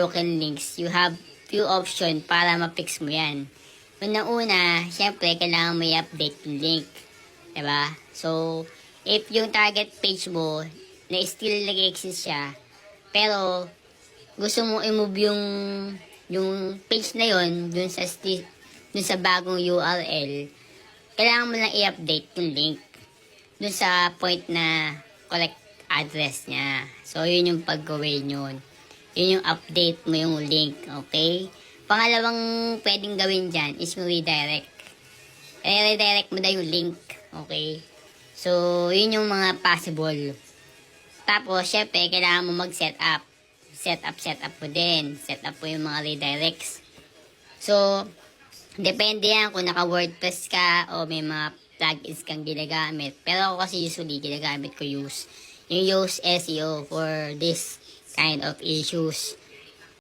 broken links, you have few option para ma-fix mo yan. Una-una, syempre, kailangan mo i-update yung link. Diba? So, if yung target page mo, na still nag-exist siya, pero, gusto mo i-move yung page na yon dun sa bagong URL, kailangan mo lang i-update yung link dun sa point na correct address niya. So, yun yung paggawin yun. Yun yung update mo yung link, okay? Pangalawang pwedeng gawin dyan is yung redirect. Redirect mo na yung link, okay? So, yun yung mga possible. Tapos, syempre, kailangan mo mag-set up. Set up mo din. Set up mo yung mga redirects. So, depende yan kung naka-WordPress ka o may mga plugins kang ginagamit. Pero ako kasi usually ginagamit ko yung use SEO for this kind of issues.